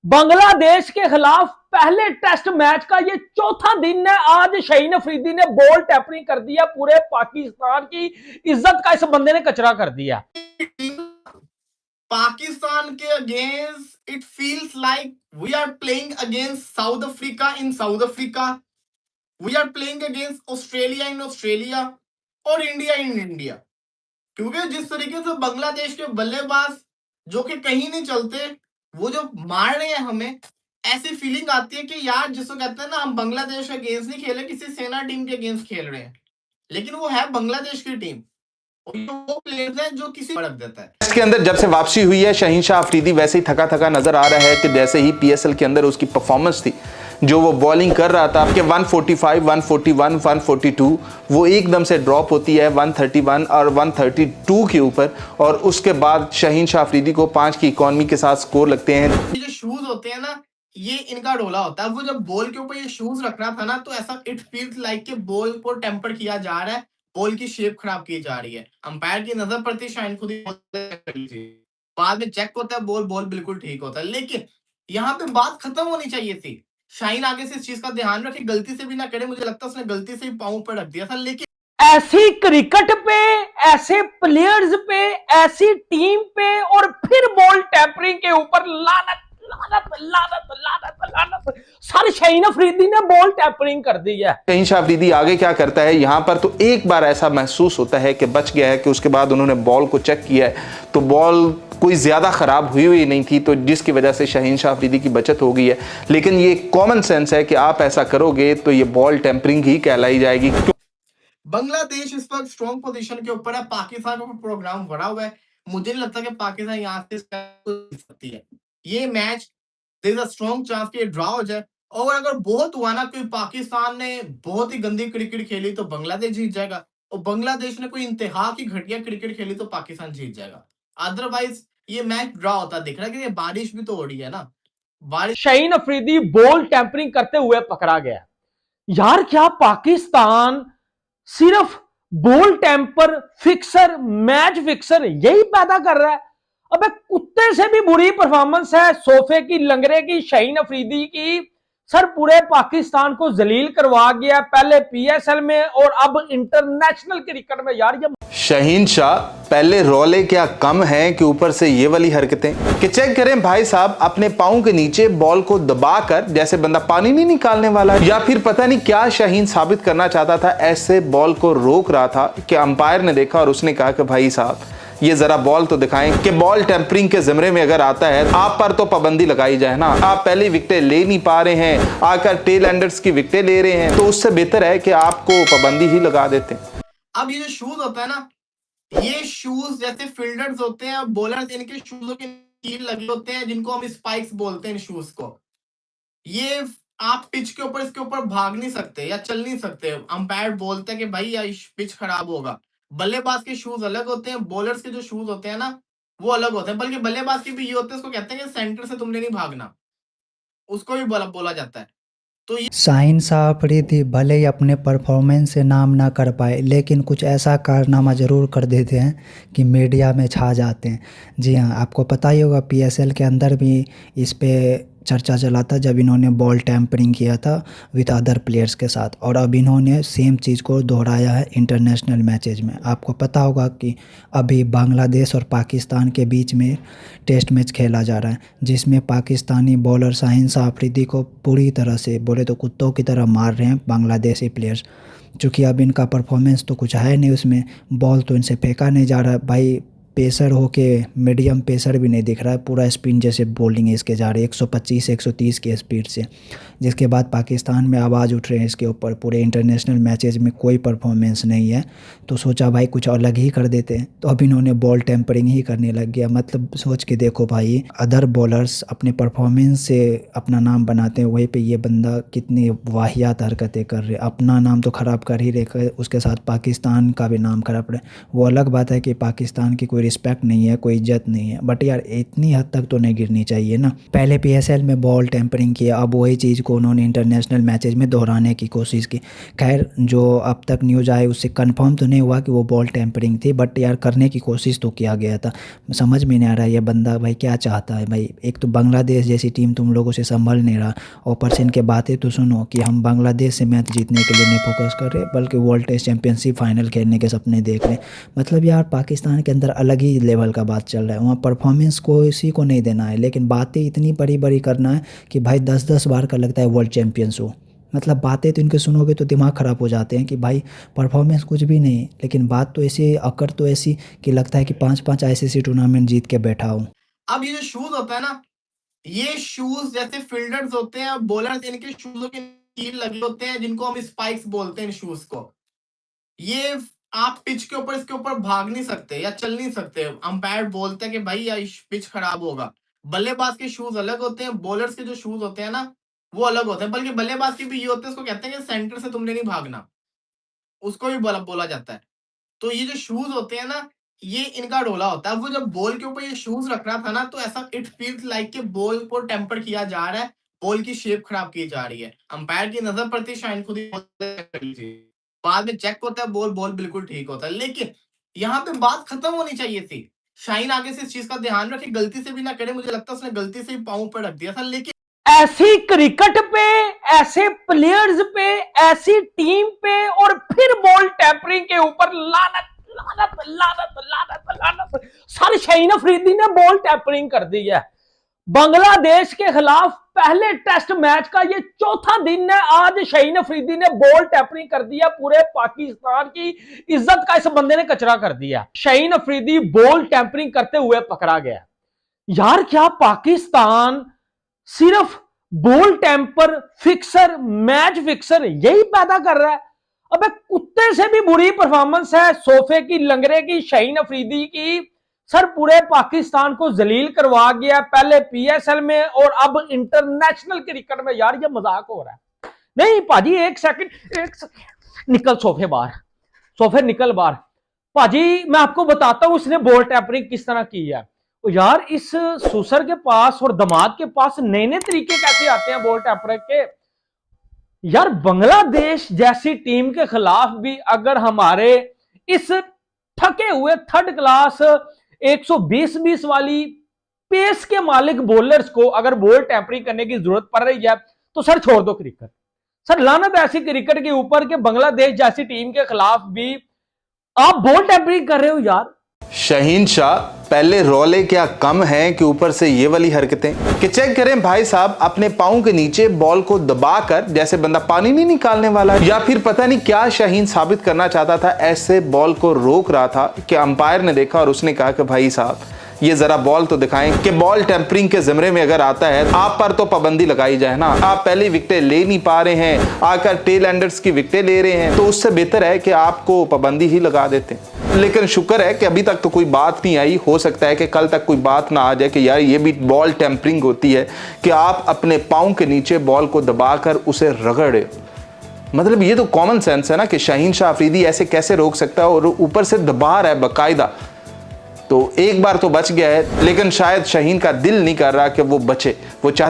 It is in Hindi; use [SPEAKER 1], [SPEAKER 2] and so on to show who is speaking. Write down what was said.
[SPEAKER 1] बांग्लादेश के खिलाफ पहले टेस्ट मैच का ये चौथा दिन है। आज शाहीन अफरीदी ने बॉल टैपरिंग कर दिया, पूरे पाकिस्तान की इज्जत का इस बंदे ने कचरा कर दिया।
[SPEAKER 2] पाकिस्तान के against it feels like we are playing against South Africa in South Africa, we are playing against Australia in Australia और इंडिया इन इंडिया। क्योंकि जिस तरीके से बांग्लादेश के बल्लेबाज जो कि कहीं नहीं चलते, वो जो मार रहे हैं हमें, ऐसी फीलिंग आती है कि यार जिसको कहते हैं ना, हम बांग्लादेश के अगेंस्ट नहीं खेले, किसी सेना टीम के अगेंस्ट खेल रहे हैं, लेकिन वो है बांग्लादेश की टीम और वो प्लेयर्स है जो किसी भड़क देता है।
[SPEAKER 3] टेस्ट के अंदर जब से वापसी हुई है शाहीन शाह अफरीदी वैसे ही थका थका नजर आ रहा है कि जैसे ही पीएसएल के अंदर उसकी परफॉर्मेंस थी, जो वो बॉलिंग कर रहा था कि 145, 141, 142 वो एकदम से ड्रॉप होती है 131 और 132 के ऊपर, और उसके बाद शाहीन शाह अफरीदी को 5 की इकॉनमी के साथ स्कोर लगते हैं।
[SPEAKER 2] ये जो शूज होते हैं ना, ये इनका डोला होता है। वो जब बॉल के ऊपर ये शूज रखना था ना, तो ऐसा इट फील्स लाइक कि बॉल को टेम्पर किया जा रहा है, बॉल की शेप खराब की जा रही है। अंपायर की नजर पड़ती है, शाहीन खुद ही बाद में चेक होता है, बॉल बिल्कुल ठीक होता है। लेकिन यहाँ पे बात खत्म होनी चाहिए थी। शाहीन आगे से इस चीज का ध्यान रखे, गलती से भी ना करे। मुझे लगता है उसने गलती से ही पाँव पर रख दिया था, लेकिन
[SPEAKER 1] ऐसी क्रिकेट पे, ऐसे प्लेयर्स पे, ऐसी टीम पे और फिर बॉल टैपरिंग के ऊपर लानत लानत लानत लानत लानत। सर शाहीन अफरीदी ने बॉल टैपरिंग कर दी है।
[SPEAKER 3] शाहीन शाह अफरीदी आगे क्या करता है, यहाँ पर तो एक बार ऐसा महसूस होता है कि बच गया है, कि उसके बाद उन्होंने बॉल को चेक किया है तो बॉल कोई ज़्यादा ख़राब हुई नहीं थी, तो जिसकी वजह से शाहीन शाह अफरीदी की बचत हो गई है। लेकिन ये कॉमन सेंस है कि आप ऐसा करोगे तो ये बॉल टेम्परिंग ही कहलाई जाएगी।
[SPEAKER 2] बांग्लादेश इस वक्त स्ट्रॉन्ग पोजीशन के ऊपर है, पाकिस्तान का प्रोग्राम भरा हुआ है। मुझे नहीं लगता कि पाकिस्तान यहाँ से सकती है ये match. There is a strong chance कि ये ड्रॉ हो जाए, और अगर बहुत हुआ ना, कोई पाकिस्तान ने बहुत ही गंदी क्रिकेट खेली तो बांग्लादेश जीत जाएगा, और बांग्लादेश ने कोई इंतहा की घटिया क्रिकेट खेली तो पाकिस्तान जीत जाएगा। अदरवाइज ये मैच ड्रॉ होता दिख रहा है, कि ये बारिश भी तो हो रही है ना, बारिश।
[SPEAKER 1] शाहीन अफरीदी बॉल टैंपरिंग करते हुए पकड़ा गया। यार क्या पाकिस्तान सिर्फ ball tamper fixer, match fixer यही पैदा कर रहा है? अबे कुत्ते से भी बुरी परफॉर्मेंस है सोफे की लंगरे की, शाहीन अफरीदी की। सर पूरे पाकिस्तान को जलील करवा गया, पहले पीएसएल में और अब इंटरनेशनल क्रिकेट में। यार ये
[SPEAKER 3] शाहीन शाह पहले रोले क्या कम हैं कि ऊपर से ये वाली हरकतें, कि चेक करें भाई साहब अपने पाँव के नीचे बॉल को दबाकर, जैसे बंदा पानी नहीं निकालने वाला, या फिर पता नहीं क्या शाहीन साबित करना चाहता था, ऐसे बॉल को रोक रहा था कि अंपायर ने देखा और उसने कहा कि भाई साहब ये जरा बॉल तो दिखाएं, कि बॉल टेम्परिंग के जिम्मे में अगर आता है आप पर तो पाबंदी लगाई जाए ना। आप पहली विकेटें ले नहीं पा रहे हैं, आकर टेल एंडर्स की विकेटें ले रहे हैं, तो उससे बेहतर है कि आपको पाबंदी ही लगा देते हैं।
[SPEAKER 2] अब ये जो शूज होता है ना, ये शूज जैसे फील्डर्स होते हैं, बॉलर्स, इनके शूजों के कील लगे होते हैं, जिनको हम स्पाइक्स बोलते हैं इन शूज को। ये आप पिच के ऊपर इसके ऊपर भाग नहीं सकते या चल नहीं सकते। अंपायर बोलते हैं कि भाई या पिच खराब होगा। बल्लेबाज के शूज अलग होते हैं, बॉलर्स के जो शूज होते हैं ना, वो अलग होते हैं। बल्कि बल्लेबाज के भी ये होते हैं, उसको कहते हैं कि सेंटर से तुमने नहीं भागना, उसको भी बोला जाता है। तो ये
[SPEAKER 4] शाहीन शाह अफरीदी भले ही अपने परफॉर्मेंस से नाम ना कर पाए, लेकिन कुछ ऐसा कारनामा ज़रूर कर देते हैं कि मीडिया में छा जाते हैं। जी हाँ, आपको पता ही होगा पीएसएल के अंदर भी इस पे चर्चा चला था, जब इन्होंने बॉल टैम्परिंग किया था विद अदर प्लेयर्स के साथ, और अब इन्होंने सेम चीज़ को दोहराया है इंटरनेशनल मैचेज में। आपको पता होगा कि अभी बांग्लादेश और पाकिस्तान के बीच में टेस्ट मैच खेला जा रहा है, जिसमें पाकिस्तानी बॉलर शाहीन शाह अफरीदी को पूरी तरह से बोले तो कुत्तों की तरह मार रहे हैं बांग्लादेशी प्लेयर्स। चूँकि अब इनका परफॉर्मेंस तो कुछ है नहीं, उसमें बॉल तो इनसे फेंका नहीं जा रहा है। भाई पेसर हो के मीडियम पेसर भी नहीं दिख रहा है, पूरा स्पिन जैसे बॉलिंग इसके जा रही है 125 130 की स्पीड से, जिसके बाद पाकिस्तान में आवाज़ उठ रहे हैं इसके ऊपर। पूरे इंटरनेशनल मैचेज में कोई परफॉर्मेंस नहीं है, तो सोचा भाई कुछ अलग ही कर देते हैं, तो अब इन्होंने बॉल टेम्परिंग ही करने लग गया। मतलब सोच के देखो भाई, अदर बॉलर्स अपने परफॉर्मेंस से अपना नाम बनाते हैं, वहीं पे ये बंदा कितनी वाहियात हरकतें कर रहे, अपना नाम तो ख़राब कर ही रहे, उसके साथ पाकिस्तान का भी नाम खराब रहे। वो अलग बात है कि पाकिस्तान की कोई रिस्पेक्ट नहीं है, कोई इज्जत नहीं है। बट यार इतनी हद तक तो नहीं गिरनी चाहिए ना। पहले PSL में बॉल टेम्परिंग किया, अब वही चीज़ को उन्होंने इंटरनेशनल मैचेज में दोहराने की कोशिश की। खैर जो अब तक न्यूज़ आए उससे कंफर्म तो नहीं हुआ कि वो बॉल टेम्परिंग थी, बट यार करने की कोशिश तो किया गया था। समझ में नहीं आ रहा ये बंदा भाई क्या चाहता है भाई। एक तो बांग्लादेश जैसी टीम तुम लोगों से संभल नहीं रहा, ऊपर से इनके बातें तो सुनो कि हम बांग्लादेश से मैच जीतने के लिए नहीं फोकस कर रहे बल्कि वर्ल्ड टेस्ट चैंपियनशिप फाइनल खेलने के सपने देख रहे हैं। मतलब यार पाकिस्तान के अंदर अलग ही लेवल का बात चल रहा है। वहाँ परफॉर्मेंस को इसी को नहीं देना है, लेकिन बातें इतनी बड़ी बड़ी करना है कि भाई 10-10 बार का लगता है वर्ल्ड चैंपियंस हो। मतलब बातें तो इनके सुनोगे तो दिमाग ख़राब हो जाते हैं कि भाई परफॉर्मेंस कुछ भी नहीं, लेकिन बात तो ऐसी अकड़ तो ऐसी कि लगता है कि 5-5 ICC टूर्नामेंट जीत के बैठा हो।
[SPEAKER 2] अब ये जो शूज होता है ना, ये शूज जैसे फील्डर्स होते हैं और बॉलर्स, इनके शूजों के कील लगे होते हैं जिनको हम स्पाइक्स बोलते हैं। इन शूज को ये आप पिच के ऊपर इसके ऊपर भाग नहीं सकते या चल नहीं सकते। अंपायर बोलते हैं कि भाई या पिच खराब होगा। बल्लेबाज के शूज अलग होते हैं, बॉलर्स के जो शूज होते हैं ना वो अलग होते हैं। बल्कि बल्लेबाज के भी ये होते हैं, उसको कहते हैं कि सेंटर से तुमने नहीं भागना, उसको भी बोला जाता है। तो ये जो शूज होते हैं ना, ये इनका रोला होता है। वो जब बॉल के ऊपर ये शूज रखना था ना, तो ऐसा इट फील्स लाइक कि बॉल को टेम्पर किया जा रहा है, बॉल की शेप खराब की जा रही है। अंपायर की नजर पड़ती, शाइन खुद ही बाद में चेक होता है, बॉल बिल्कुल ठीक होता है। लेकिन यहाँ पे बात खत्म होनी चाहिए थी। शाइन आगे से इस चीज का ध्यान रखे, गलती से भी ना करे। मुझे लगता है उसने गलती से ही पाँव पर रख दिया था। लेकिन
[SPEAKER 1] ऐसी क्रिकेट पे, ऐसे प्लेयर्स पे, ऐसी टीम पे और फिर बॉल टेम्परिंग के ऊपर लानत लानत लानत लानत लानत। सर शाहीन अफरीदी ने बॉल टेम्परिंग कर दी है। बांग्लादेश के खिलाफ पहले टेस्ट मैच का ये चौथा दिन है, आज शाहीन अफरीदी ने बॉल टेम्परिंग कर दिया। पूरे पाकिस्तान की इज्जत का इस बंदे ने कचरा कर दिया। शाहीन अफरीदी बॉल टेम्परिंग करते हुए पकड़ा गया। यार क्या पाकिस्तान सिर्फ ball tamper, fixer, match fixer यही पैदा कर रहा है? अबे कुत्ते से भी बुरी परफॉर्मेंस है सोफे की, लंगरे की, शाहीन अफरीदी की। सर पूरे पाकिस्तान को जलील करवा गया, पहले PSL में और अब इंटरनेशनल क्रिकेट में। यार ये मजाक हो रहा है। नहीं भाजी एक सेकंड निकल सोफे बाहर, सोफे निकल बाहर। भाजी मैं आपको बताता हूं उसने बॉल टेम्परिंग किस तरह की है। यार इस सुसर के पास और दमाद के पास नए नए तरीके कैसे आते हैं बॉल टेम्परिंग के। यार बांग्लादेश जैसी टीम के खिलाफ भी अगर हमारे इस थके हुए थर्ड क्लास 120 वाली पेस के मालिक बॉलर्स को अगर बॉल टेम्परिंग करने की जरूरत पड़ रही है तो सर छोड़ दो क्रिकेट। सर लानत ऐसी क्रिकेट के ऊपर कि बांग्लादेश जैसी टीम के खिलाफ भी आप बॉल टेम्परिंग कर रहे हो। यार
[SPEAKER 3] शाहीन शाह पहले रौले क्या कम हैं कि ऊपर से ये वाली हरकतें। कि चेक करें भाई साहब अपने पाँव के नीचे बॉल को दबाकर जैसे बंदा पानी नहीं निकालने वाला, या फिर पता नहीं क्या शाहीन साबित करना चाहता था, ऐसे बॉल को रोक रहा था कि अंपायर ने देखा और उसने कहा कि भाई साहब ये जरा बॉल तो दिखाएं कि बॉल टेम्परिंग के जिम्मे में अगर आता है आप पर तो पाबंदी लगाई जाए ना। आप पहले विकेटें ले नहीं पा रहे हैं, आकर टेल एंडर्स की विकेटें ले रहे हैं, तो उससे बेहतर है कि आपको पाबंदी ही लगा देते। लेकिन शुक्र है कि अभी तक तो कोई बात नहीं आई। हो सकता है कि कल तक कोई बात ना आ जाए कि यार ये भी बॉल टेम्परिंग होती है कि आप अपने पाँव के नीचे बॉल को दबाकर उसे रगड़े। मतलब ये तो कॉमन सेंस है ना कि शाहीन शाह अफरीदी ऐसे कैसे रोक सकता है, और ऊपर से दबा रहा है बाकायदा। तो एक बार तो बच गया है, लेकिन शायद शाहीन का दिल नहीं कर रहा कि वो बचे। वो चाहता